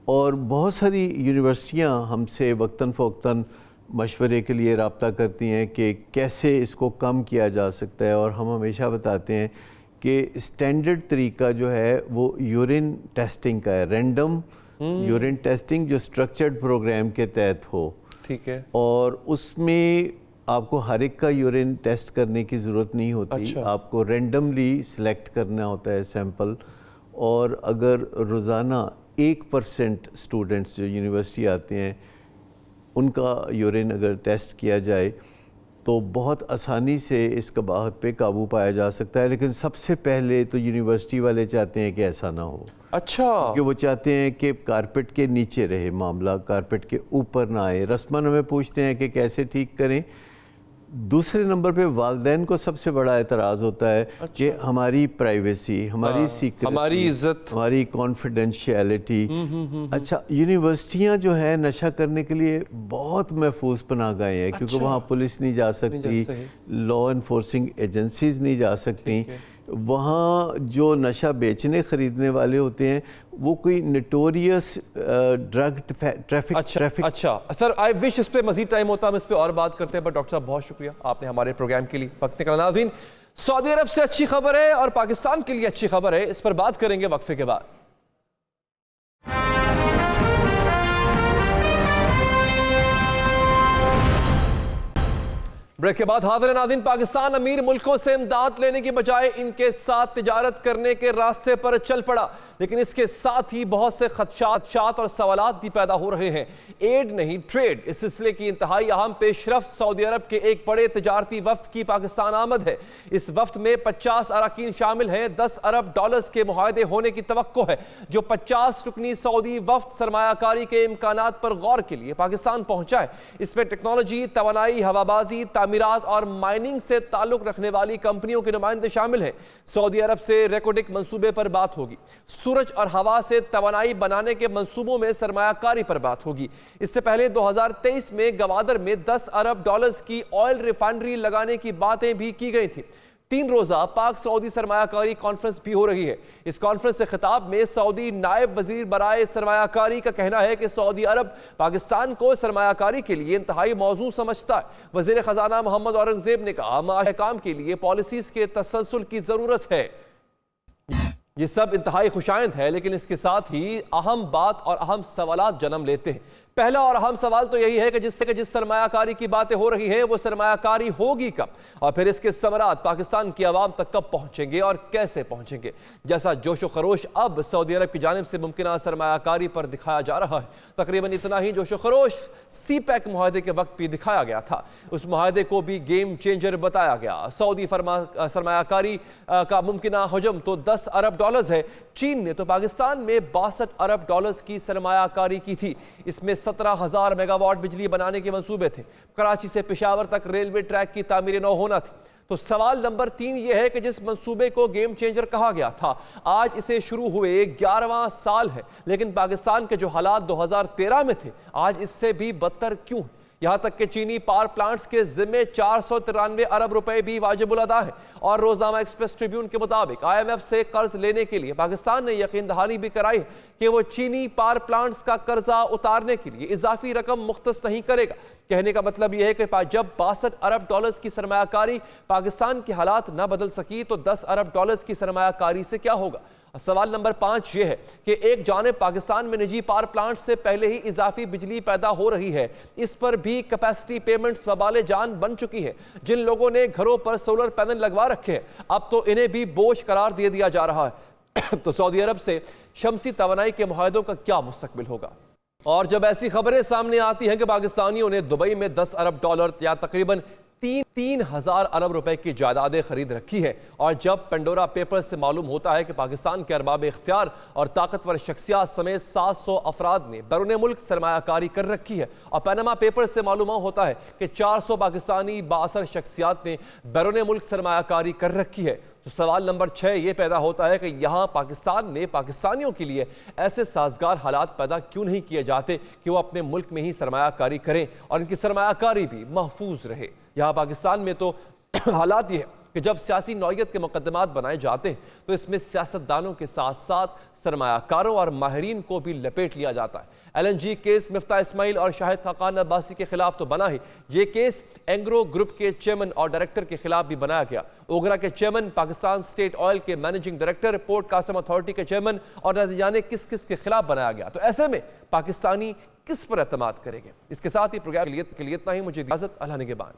और बहुत सारी यूनिवर्सिटियाँ हमसे वक्तन फ़वक्तन मशवरे के लिए रब्ता करती हैं कि कैसे इसको कम किया जा सकता है, और हम हमेशा बताते हैं कि स्टैंडर्ड तरीका जो है वो यूरिन टेस्टिंग का है, रैंडम यूरिन टेस्टिंग जो स्ट्रक्चर्ड प्रोग्राम के तहत हो। ठीक है। और उसमें आपको हर एक का यूरिन टेस्ट करने की ज़रूरत नहीं होती। अच्छा। आपको रैंडमली सिलेक्ट करना होता है सैंपल, और अगर रोज़ाना 1% स्टूडेंट्स जो यूनिवर्सिटी आते हैं उनका यूरिन अगर टेस्ट किया जाए तो बहुत आसानी से इस कबाहत पे काबू पाया जा सकता है। लेकिन सबसे पहले तो यूनिवर्सिटी वाले चाहते हैं कि ऐसा ना हो। अच्छा। कि वो चाहते हैं कि कारपेट के नीचे रहे मामला, कारपेट के ऊपर ना आए। रस्मन हमें पूछते हैं कि कैसे ठीक करें। दूसरे नंबर पे वालिदैन को सबसे बड़ा एतराज़ होता है कि हमारी प्राइवेसी, हमारी सीक्रेसी, हमारी इज्जत, हमारी कॉन्फिडेंशियलिटी। अच्छा, यूनिवर्सिटियां जो है नशा करने के लिए बहुत महफूज पनाह गए हैं। क्योंकि वहाँ पुलिस नहीं जा सकती, लॉ इन्फोर्सिंग एजेंसीज नहीं जा सकती। वहाँ जो नशा बेचने ख़रीदने वाले होते हैं वो कोई नोटोरियस ड्रग ट्रैफिक। अच्छा सर, आई विश इस पे मजीद टाइम होता, हम इस पे और बात करते हैं, पर डॉक्टर साहब बहुत शुक्रिया आपने हमारे प्रोग्राम के लिए वक्त निकाला। नाज़रीन, सऊदी अरब से अच्छी खबर है और पाकिस्तान के लिए अच्छी खबर है, इस पर बात करेंगे वक्फे के बाद। ब्रेक के बाद हाजिर नाज़रीन, पाकिस्तान अमीर मुल्कों से इमदाद लेने की बजाय इनके साथ तिजारत करने के रास्ते पर चल पड़ा, लेकिन इसके साथ ही बहुत से खदशात और सवालात भी पैदा हो रहे हैं। एड नहीं ट्रेड, इस सिलसिले की इंतहाई अहम पेशरफ सऊदी अरब के एक बड़े तिजारती वफ्द की पाकिस्तान आमद है। इस वफ्द में 50 अरकान शामिल हैं। 10 अरब डॉलर्स के मुआहदे होने की तवक्को है। जो 50 रुकनी सऊदी वफ्द सरमायाकारी के इम्कानात पर गौर के लिए पाकिस्तान पहुंचा है। इसमें टेक्नोलॉजी, तवानाई, हवाबाजी, तामीरात और माइनिंग से ताल्लुक रखने वाली कंपनियों के नुमाइंदे शामिल हैं। सऊदी अरब से रेकोडिक मंसूबे पर बात होगी। सूरज और हवा से तवानाई बनाने के मंसूबों में सरमायाकारी पर बात होगी। इससे पहले 2023 में गवादर में 10 अरब डॉलर्स की ऑयल रिफाइनरी लगाने की बातें भी की गई थी। 3 रोज़ा पाक सऊदी सरमायाकारी कॉन्फ्रेंस भी हो रही है। इस कॉन्फ्रेंस से खिताब में सऊदी नायब वजीर बराए सरमायाकारी का कहना है कि सऊदी अरब पाकिस्तान को सरमायाकारी के लिए इंतहाई मौजू समझता है। वजीर खजाना मोहम्मद औरंगजेब ने कहा, माहे काम के लिए पॉलिसीज के तसलसल की जरूरत है। ये सब इंतहाई खुशाइंद है, लेकिन इसके साथ ही अहम बात और अहम सवालात जन्म लेते हैं। पहला और अहम सवाल तो यही है कि जिस सरमायाकारी की बातें हो रही हैं वो सरमायाकारी होगी कब, और फिर इसके समरात पाकिस्तान की आवाम तक कब पहुंचेंगे और कैसे पहुंचेंगे। जैसा जोशो खरोश अब सऊदी अरब की जानिब से मुमकिन सरमायाकारी पर दिखाया जा रहा है, तकरीबन इतना ही जोशो खरोश CPEC मुआहदे के वक्त भी दिखाया गया था। उस मुआहदे को भी गेम चेंजर बताया गया। सऊदी सरमायाकारी का मुमकिन हजम तो 10 अरब डॉलर्स है। चीन ने तो पाकिस्तान में 62 अरब डॉलर्स की सरमायाकारी की थी। इसमें 17,000 मेगावाट बिजली बनाने के मंसूबे थे। कराची से पेशावर तक रेलवे ट्रैक की तामीर नौ होना थी। तो सवाल नंबर 3 यह है कि जिस मंसूबे को गेम चेंजर कहा गया था, आज इसे शुरू हुए 11वां साल है, लेकिन पाकिस्तान के जो हालात 2013 में थे आज इससे भी बदतर क्यों? यहां तक कि चीनी पावर प्लांट्स के जिम्मे 493 अरब रुपए भी वाजिबुल अदा है। और रोजाना एक्सप्रेस ट्रिब्यून के मुताबिक IMF से कर्ज लेने के लिए पाकिस्तान ने यकीन दहानी भी कराई है कि वो चीनी पावर प्लांट्स का कर्जा उतारने के लिए इजाफी रकम मुख्तस नहीं करेगा। कहने का मतलब यह है कि जब 62 अरब डॉलर्स की सरमायाकारी पाकिस्तान के हालात न बदल सकी तो 10 अरब डॉलर्स की सरमायाकारी से क्या होगा। सवाल नंबर 5 यह है कि एक जानिब पाकिस्तान में निजी पावर प्लांट से पहले ही इजाफी बिजली पैदा हो रही है, इस पर भी कैपेसिटी पेमेंट्स वबाले जान बन चुकी है। जिन लोगों ने घरों पर सोलर पैनल लगवा रखे हैं अब तो इन्हें भी बोझ करार दे दिया जा रहा है। तो सऊदी अरब से शमसी तवानाई के मुआहदों का क्या मुस्तकबिल होगा? और जब ऐसी खबरें सामने आती हैं कि पाकिस्तानियों ने दुबई में 10 अरब डॉलर या तकरीबन 3,000 अरब रुपए की जायदादें खरीद रखी है, और जब पेंडोरा पेपर से मालूम होता है कि पाकिस्तान के अरबाब इख्तियार और ताकतवर शख्सियात समेत 700 अफराद ने बैरून मुल्क सरमायाकारी कर रखी है, और पनामा पेपर से मालूम होता है कि 400 पाकिस्तानी बाअसर शख्सियात ने बैरून मुल्क सरमायाकारी कर रखी है, तो सवाल नंबर 6 ये पैदा होता है कि यहाँ पाकिस्तान ने पाकिस्तानियों के लिए ऐसे साजगार हालात पैदा क्यों नहीं किए जाते कि वो अपने मुल्क में ही सरमायाकारी करें और इनकी सरमायाकारी भी महफूज रहे। यहाँ पाकिस्तान में तो हालात ये है कि जब सियासी नौयत के मुकदमात बनाए जाते हैं तो इसमें सियासतदानों के साथ साथ सरमायाकारों और माहिरीन को भी लपेट लिया जाता है। LNG केस मिफ्ता इस्माइल और शाहिद खाकान अब्बासी के खिलाफ तो बना ही, ये केस एंग्रो ग्रुप के चेयरमैन और डायरेक्टर के खिलाफ भी बनाया गया। ओगरा के चेयरमैन, पाकिस्तान स्टेट ऑयल के managing director, port Qasim authority के चेयरमैन और न जाने किस किस के खिलाफ बनाया गया। तो ऐसे में पाकिस्तानी किस पर एतमाद करेंगे? इसके साथ ही प्रोग्राम के लिए इतना ही। मुझे इजाजत, अल्लाह निगहबान।